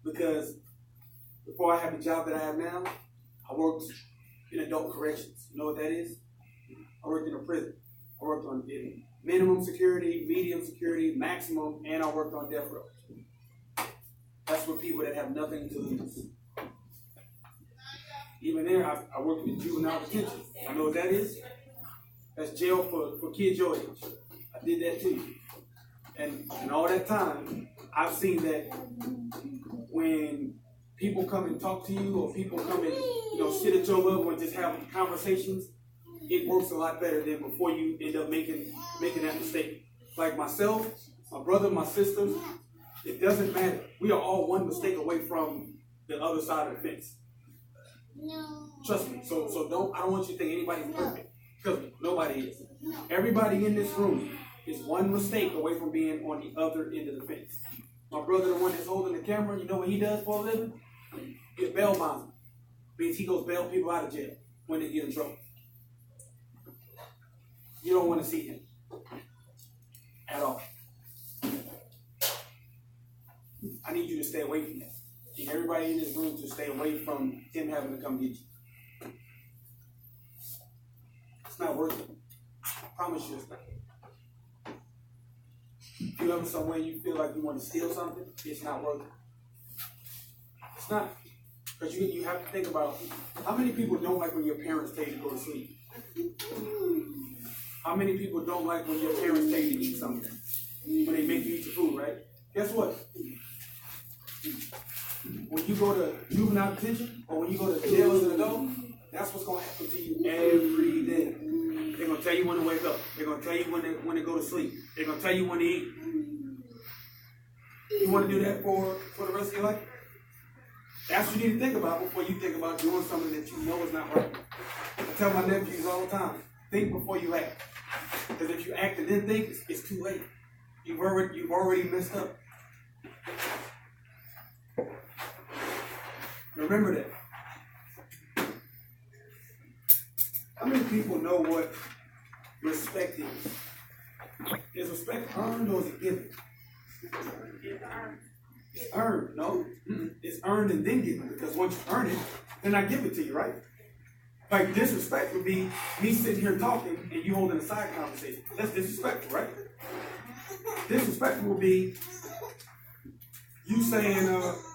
because before I have the job that I have now, I worked in adult corrections. You know what that is? I worked in a prison. I worked on minimum security, medium security, maximum, and I worked on death row. That's for people that have nothing to lose. Even there, I worked in juvenile detention. I know what that is? That's jail for kids your age. I did that too. And all that time, I've seen that when people come and talk to you, or people come and sit at your level and just have conversations, it works a lot better than before you end up making that mistake. Like myself, my brother, my sister, it doesn't matter. We are all one mistake away from the other side of the fence. No. Trust me. So I don't want you to think anybody's perfect. Because nobody is. Everybody in this room is one mistake away from being on the other end of the fence. My brother, the one that's holding the camera, you know what he does for a living? He's bail bondsman. Means he goes bail people out of jail when they get in trouble. You don't want to see him at all. I need you to stay away from that. I need everybody in this room to stay away from him having to come get you. It's not worth it. I promise you it's not. If you ever somewhere you feel like you want to steal something, it's not worth it. It's not. Because you have to think about how many people don't like when your parents tell you to go to sleep. How many people don't like when your parents tell you to eat something? When they make you eat the food, right? Guess what? When you go to juvenile detention or when you go to jail as an adult, that's what's going to happen to you every day. They're going to tell you when to wake up. They're going to tell you when to go to sleep. They're going to tell you when to eat. You want to do that for the rest of your life? That's what you need to think about before you think about doing something that you know is not right. I tell my nephews all the time, think before you act. Because if you act and then think, it's too late. You've already messed up. Remember that. How many people know what respect is? Is respect earned or is it given? It's earned. No. It's earned and then given. Because once you earn it, then I give it to you, right? Like disrespect would be me sitting here talking and you holding a side conversation. That's disrespectful, right? Disrespectful would be you saying,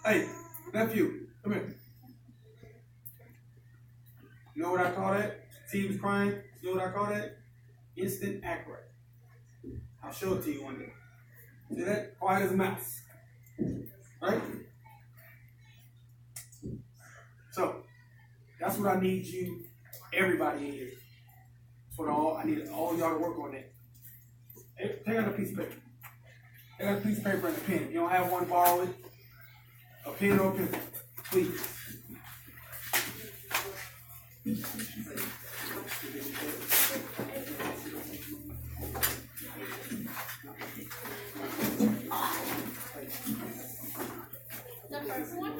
hey, nephew, come here. You know what I call that? See, he was crying. You know what I call that? Instant act right. I'll show it to you one day. See that? Quiet as a mouse. Right? So, that's what I need you, everybody in here. That's what I need all y'all to work on that. Hey, take out a piece of paper. Take out a piece of paper and a pen. If you don't have one, borrow it. A pen or a pencil, please. The first one?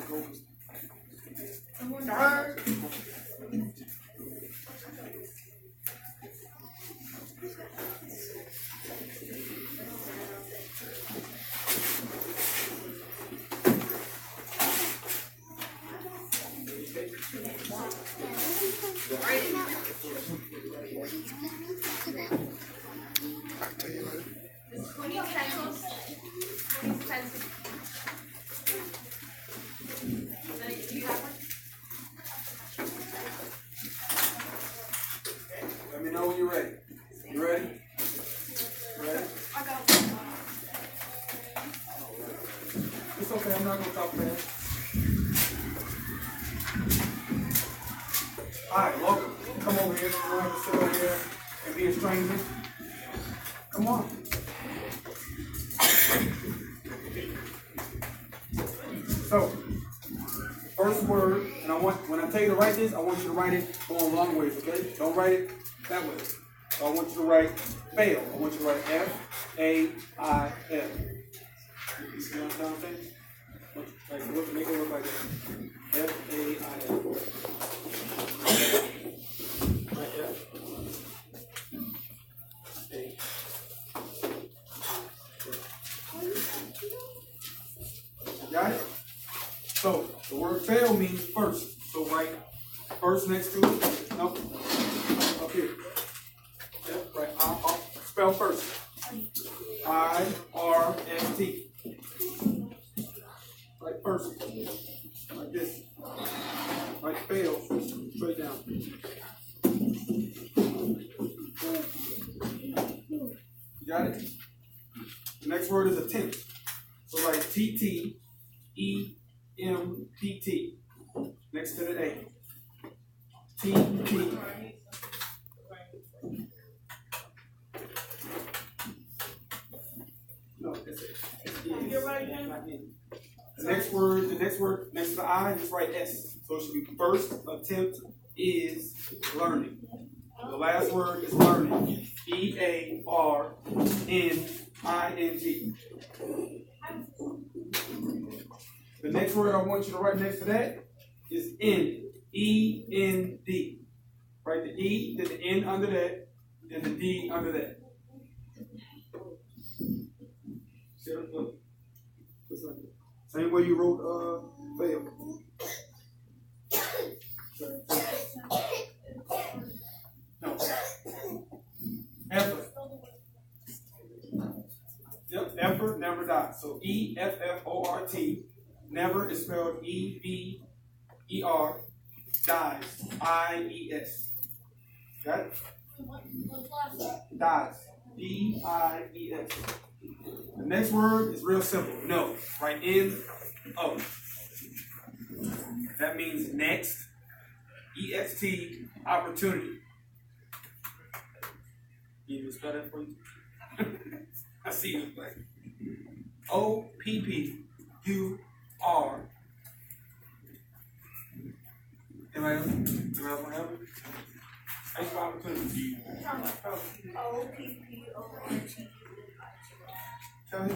Let me know when you're ready. You ready? Ready? It's okay, I'm not going to talk fast. Alright, welcome. Come over here. You don't have to sit over here and be a stranger. Come on. So, first word, and when I tell you to write this, I want you to write it going long ways, okay? Don't write it that way. So I want you to write fail. I want you to write F-A-I-L. You see what I'm saying? Like, make it look like that. F-A-I-L. Right, F. A. Got it? So the word fail means first. So write first next to it. No. Up here. Yep, right. Spell first. I-R-S-T. Right first. Like this. Like fail. Straight down. You got it? The next word is attempt. So write T-T-E-M-P-T. Next to the A. T-T. No, that's it. You're right now. The next word next to the I, just write S. So it should be first attempt is learning. The last word is learning. E-A-R-N-I-N-G. The next word I want you to write next to that is N. E-N-D. Write the E, then the N under that, then the D under that. See how it looks? Same way you wrote fail. No. Effort. Yep, effort never dies. So E-F-F-O-R-T. Never is spelled E-V-E-R. Dies. I-E-S. Got it? Dies. D-I-E-S. The next word is real simple. No. Write N-O. That means next. E-X-T. Opportunity. You need to spell that for you? I see you play. O-P-P-U-R. Anybody else want to help me? Thanks for opportunity. O-P-P-O-R-T. Tell me.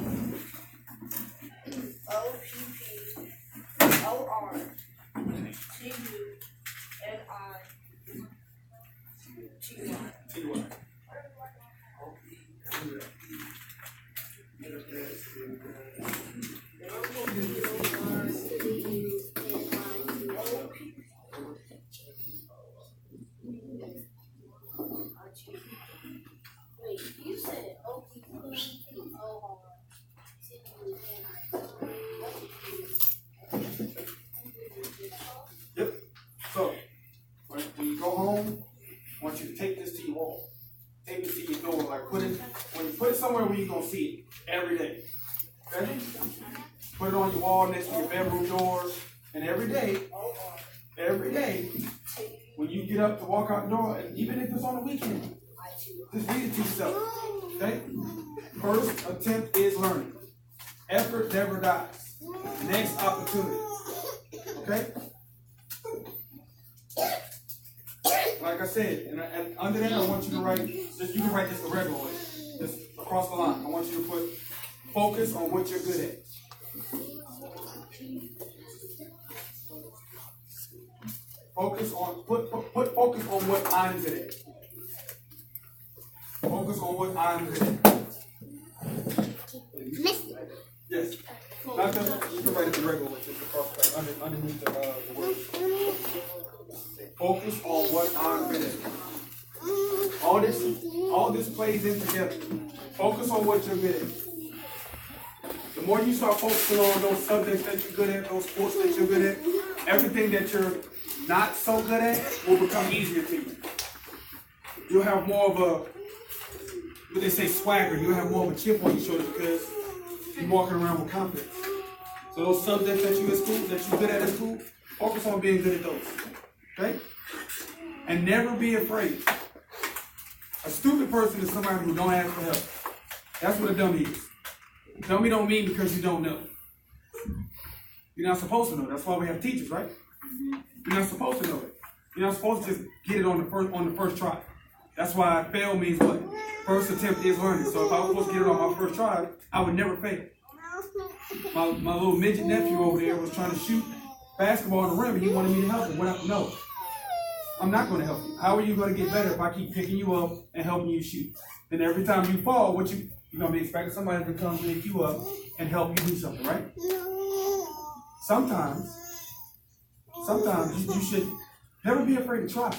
O-P-P-O-R-T-U-N-I-T-Y. Wait, you said O-P-P-O-R-T-U-N-I-T-Y. Yep. So, when you go home, I want you to take this to your wall. Take it to your door. Like put it somewhere where you're going to see it every day. Okay? Put it on your wall next to your bedroom door. And every day, when you get up to walk out the door, and even if it's on the weekend, just read it to yourself. Okay? First attempt is learning. Effort never dies. Next opportunity. Okay? Like I said, and under that I want you to write, you can write this the regular way, just across the line. I want you to put focus on what you're good at. Put focus on what I'm good at. Focus on what I'm good at. Yes. Not that, you can write it the regular way, just across underneath the word. Focus on what I'm good at. All this plays in together. Focus on what you're good at. The more you start focusing on those subjects that you're good at, those sports that you're good at, everything that you're not so good at will become easier to you. You'll have more of a, what they say, swagger. You'll have more of a chip on your shoulder because you're walking around with confidence. So those subjects that you're good at school, focus on being good at those. Okay? And never be afraid. A stupid person is somebody who don't ask for help. That's what a dummy is. Dummy don't mean because you don't know. You're not supposed to know. That's why we have teachers, right? You're not supposed to know it. You're not supposed to just get it on the first try. That's why fail means what? First attempt is learning. So if I was supposed to get it on my first try, I would never fail. My little midget nephew over there was trying to shoot basketball on the rim and he wanted me to help him. No, I'm not going to help you. How are you going to get better if I keep picking you up and helping you shoot? Then every time you fall, you're going to be expecting somebody to come pick you up and help you do something, right? Sometimes sometimes you should never be afraid to try.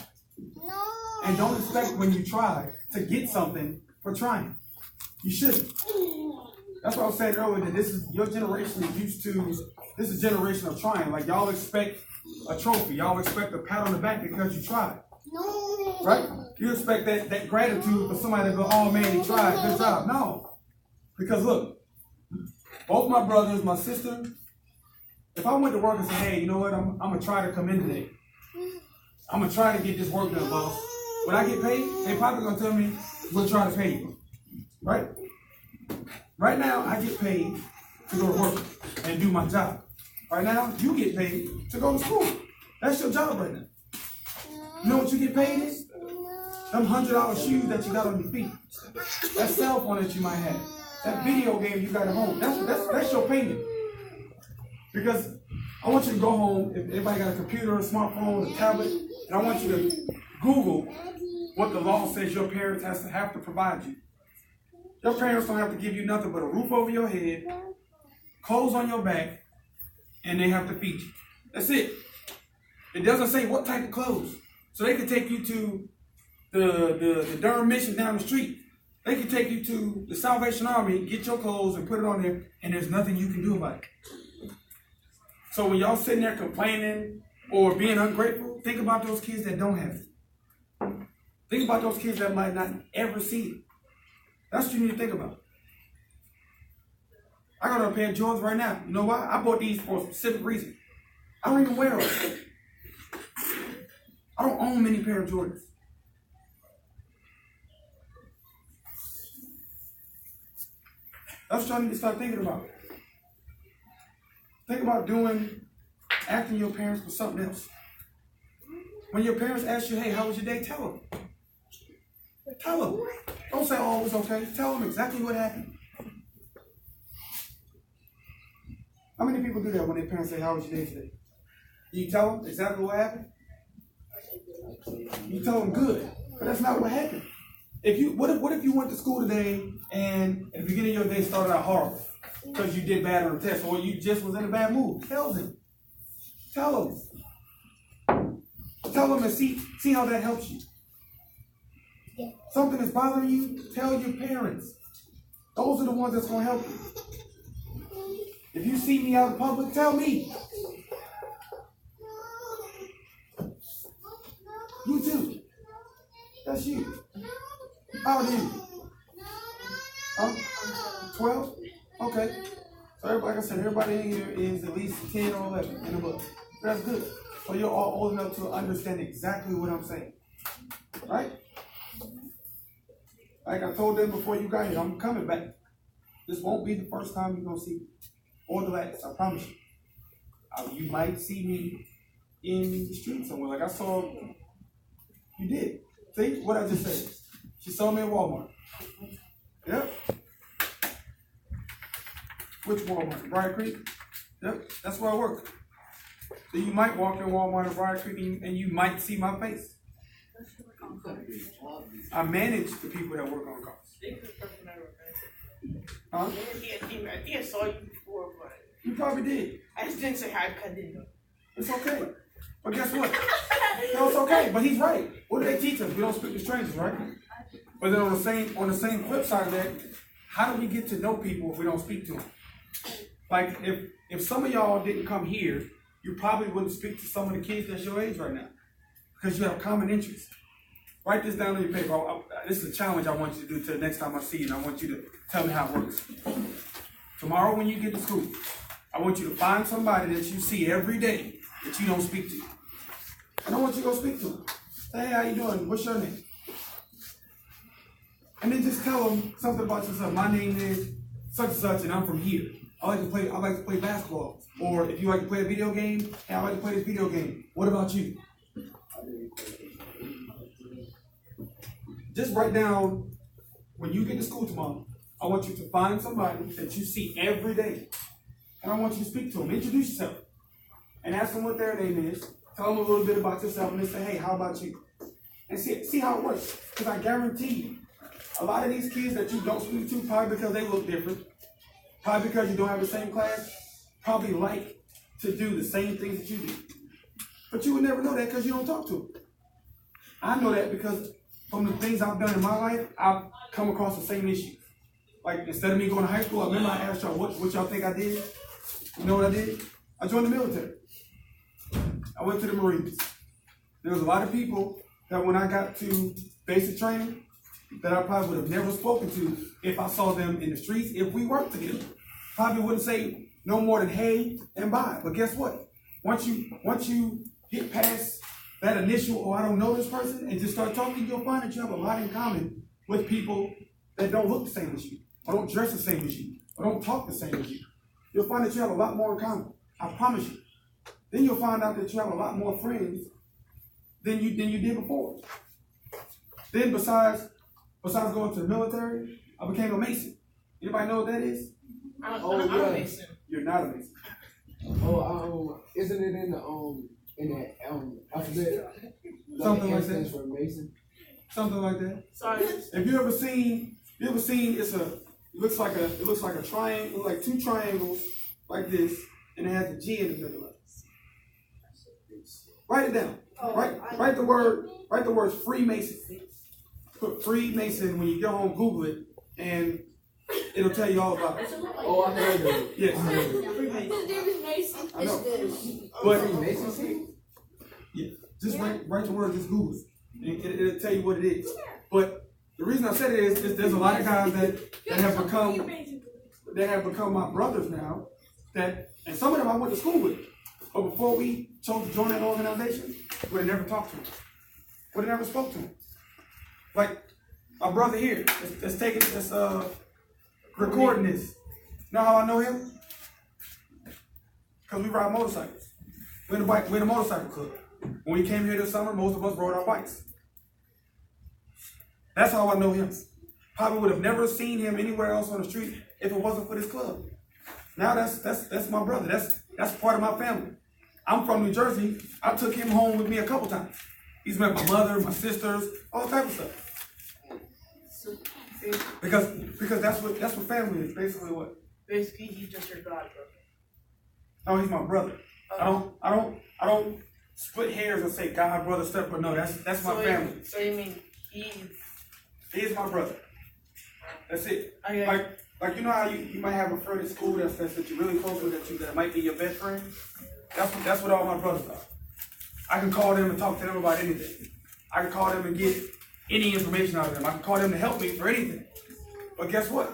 And don't expect when you try to get something for trying. You shouldn't. That's what I was saying earlier, that this is your generation is used to, this is a generation of trying. Like y'all expect a trophy, y'all expect a pat on the back because you tried. Right? You expect that gratitude for somebody to go, oh man, he tried, good job. No. Because look, both my brothers, my sister, if I went to work and said, hey, you know what, I'm gonna try to come in today. I'm gonna try to get this work done, boss. When I get paid, they probably gonna tell me, we'll try to pay you. Right? Right now, I get paid to go to work and do my job. Right now, you get paid to go to school. That's your job right now. You know what you get paid is? Them $100 shoes that you got on your feet. That cell phone that you might have. That video game you got at home. That's your payment. Because I want you to go home, if everybody got a computer, a smartphone, a tablet, and I want you to Google what the law says your parents have to provide you. Your parents don't have to give you nothing but a roof over your head, clothes on your back, and they have to feed you. That's it. It doesn't say what type of clothes. So they can take you to the Durham Mission down the street. They can take you to the Salvation Army, get your clothes and put it on there, and there's nothing you can do about it. So when y'all sitting there complaining or being ungrateful, think about those kids that don't have it. Think about those kids that might not ever see it. That's what you need to think about. I got on a pair of Jordans right now. You know why? I bought these for a specific reason. I don't even wear them. I don't own many pair of Jordans. That's what I need to start thinking about. Think about asking your parents for something else. When your parents ask you, hey, how was your day? Tell them. Tell them. Don't say, oh, it was okay. Tell them exactly what happened. How many people do that when their parents say, how was your day today? You tell them exactly what happened? You tell them good, but that's not what happened. What if you went to school today and at the beginning of your day started out horrible because you did bad on the test or you just was in a bad mood? Tell them. Tell them. Tell them and see how that helps you. Something is bothering you, tell your parents. Those are the ones that's going to help you. If you see me out in public, tell me. You too. That's you. How old are you? 12? Okay. So like I said, everybody in here is at least 10 or 11 and above. That's good. So you're all old enough to understand exactly what I'm saying. Right? Like I told them before you got here, I'm coming back. This won't be the first time you're going to see me. Or the last, I promise you. You might see me in the street somewhere. Like I saw, you did. See what I just said? She saw me at Walmart. Yep. Which Walmart? Briar Creek? Yep, that's where I work. So you might walk in Walmart in Briar Creek and you might see my face. I manage the people that work on cars. Huh? I think I saw you before, but You probably did. I just didn't say hi because I didn't know. It's okay. But guess what? No, it's okay. But he's right. What do they teach us? We don't speak to strangers, right? But then on the same flip side of that, how do we get to know people if we don't speak to them? Like if some of y'all didn't come here, you probably wouldn't speak to some of the kids that's your age right now because you have common interests. Write this down on your paper. This is a challenge I want you to do till the next time I see you, and I want you to tell me how it works. Tomorrow when you get to school, I want you to find somebody that you see every day that you don't speak to. And I want you to go speak to them. Say, hey, how you doing? What's your name? And then just tell them something about yourself. My name is such and such, and I'm from here. I like to play basketball. Or if you like to play a video game, hey, I like to play this video game. What about you? Just write down, when you get to school tomorrow, I want you to find somebody that you see every day. And I want you to speak to them. Introduce yourself. And ask them what their name is. Tell them a little bit about yourself. And then say, hey, how about you? And see how it works. Because I guarantee you, a lot of these kids that you don't speak to, probably because they look different, probably because you don't have the same class, probably like to do the same things that you do. But you would never know that because you don't talk to them. I know that because from the things I've done in my life, I've come across the same issues. Like, instead of me going to high school, I remember I asked y'all, what y'all think I did? You know what I did? I joined the military. I went to the Marines. There was a lot of people that when I got to basic training, that I probably would have never spoken to if I saw them in the streets, if we worked together. Probably wouldn't say no more than hey and bye. But guess what? Once you get past that initial, oh, I don't know this person, and just start talking, you'll find that you have a lot in common with people that don't look the same as you, or don't dress the same as you, or don't talk the same as you. You'll find that you have a lot more in common. I promise you. Then you'll find out that you have a lot more friends than you did before. Then besides going to the military, I became a Mason. Anybody know what that is? I'm a Mason. You're not a Mason. Oh, isn't it in the alphabet? Something like that. For Mason. Something like that. Sorry. Have you ever seen? It looks like a triangle, like two triangles like this, and it has a G in the middle of it. Write it down. Write the word Freemason. Put Freemason when you go home, Google it, and it'll tell you all about it. Oh, I heard it. Yes. I know. But yeah, just write the word, just Google it. And it'll tell you what it is. But the reason I said it is there's a lot of guys that have become my brothers now. And some of them I went to school with. But before we chose to join that organization, we would have never talked to him. Would have never spoke to him. Like my brother here, that's recording this. Know how I know him? Because we ride motorcycles. We're in a motorcycle club. When we came here this summer, most of us rode our bikes. That's how I know him. Probably would have never seen him anywhere else on the street if it wasn't for this club. Now that's my brother. That's part of my family. I'm from New Jersey. I took him home with me a couple times. He's met my mother, my sisters, all type of stuff. Because that's what family is. Basically what? Basically, he's just your god, bro. No, he's my brother. I don't split hairs and say God, brother, step, but no, that's my family. So you mean he is my brother. That's it. Okay. Like you know how you might have a friend at school that you're really close with that might be your best friend. That's what all my brothers are. I can call them and talk to them about anything. I can call them and get any information out of them. I can call them to help me for anything. But guess what?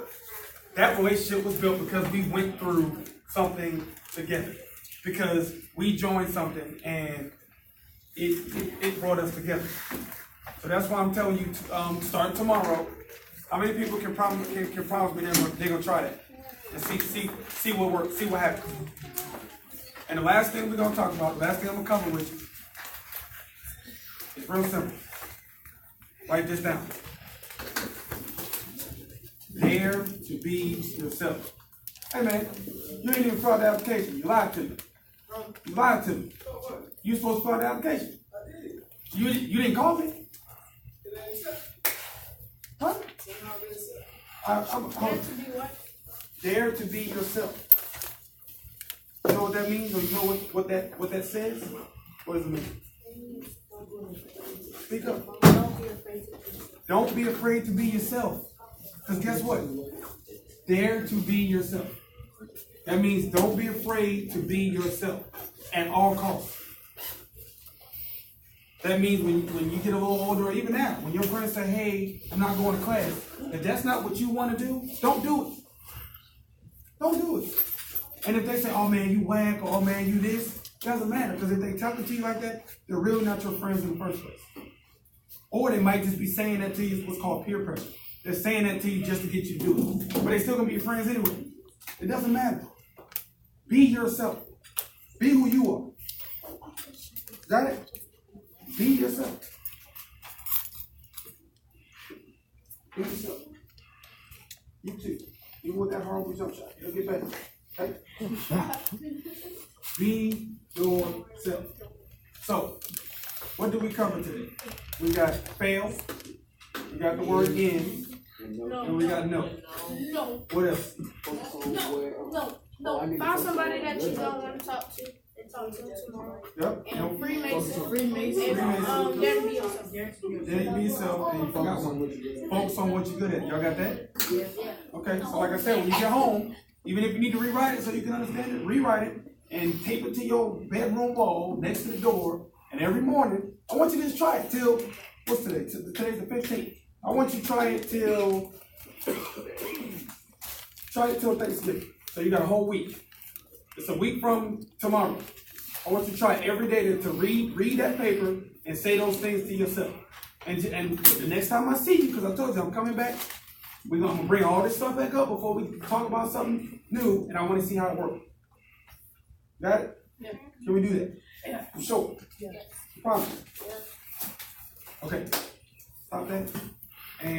That relationship was built because we went through something together. Because we joined something and it brought us together. So that's why I'm telling you, starting tomorrow, how many people can promise me they're gonna try that and see what works, see what happens. And the last thing we're gonna talk about, the last thing I'm gonna cover with you, is real simple. Write this down. Dare to be yourself. Hey man, you ain't even filled the application. You lied to me. You lied to me. You were supposed to fill the application. You didn't call me? Huh? Dare to be yourself. You know what that means? Or you know what that says? What does it mean? Speak up. Don't be afraid to be yourself. Because guess what? Dare to be yourself. That means don't be afraid to be yourself at all costs. That means when you get a little older, or even now, when your friends say, hey, I'm not going to class, if that's not what you want to do, don't do it. Don't do it. And if they say, oh man, you whack, or oh man, you this, it doesn't matter. Because if they talking to you like that, they're really not your friends in the first place. Or they might just be saying that to you, it's what's called peer pressure. They're saying that to you just to get you to do it. But they're still going to be your friends anyway. It doesn't matter. Be yourself. Be who you are. Got it? Be yourself. Be yourself. You too. Even with that horrible jump shot, it'll get better. Okay? Be yourself. So, what do we cover today? We got fail. We got the word in. And we got no. No. What else? No. Find somebody that you don't want to talk to and talk to him tomorrow. Yep. And Freemason. Freemason. And there be yourself. There you be yourself, and you forgot one. Focus on what you're good at. Y'all got that? Yeah. Okay. So like I said, when you get home, even if you need to rewrite it so you can understand it, rewrite it and tape it to your bedroom wall next to the door. And every morning, I want you to just try it till what's today? Today's the 15th. I want you to try it till Thanksgiving. So you got a whole week. It's a week from tomorrow. I want you to try every day to read that paper and say those things to yourself. And the next time I see you, because I told you I'm coming back, I'm gonna bring all this stuff back up before we talk about something new, and I want to see how it works. Got it? Yeah. Can we do that? Yeah. For sure. Yes. Promise. Okay. Stop that. And